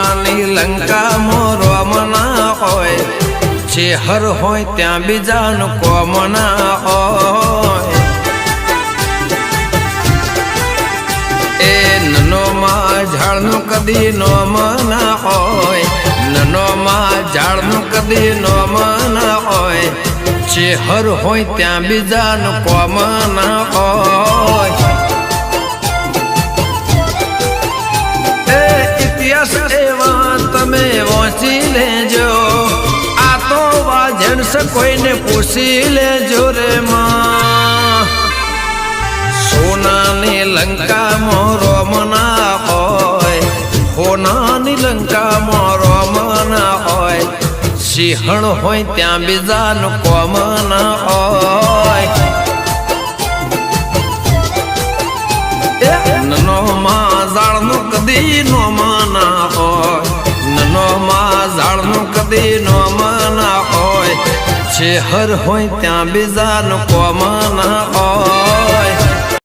સોનાની લંકા મોરમના હોય ચેહર હોય ત્યાં બીજાનું કોમના હોય એ નનોમાં ઝાડનું કદી નોમના હોય નનોમાં ઝાડનું કદી નોમના હોય ચેહર હોય ત્યાં બીજાનું કોમના હોય ઇતિહાસ એવા તમે વાંચી લેજો આ તો વાજણસ કોઈને પૂછી લેજો રે માં સોનાની લંકામાં રોમના હોય સોનાની લંકામાં રોમના હોય સિંહણ હોય ત્યાં બીજાનું કોમના હોય નનોમાં ઝાડનું કદી નોમના હોય નનોમાં ઝાડનું કદી નોમના હોય ચેહર હોય ત્યાં બીજાનું કોમના હોય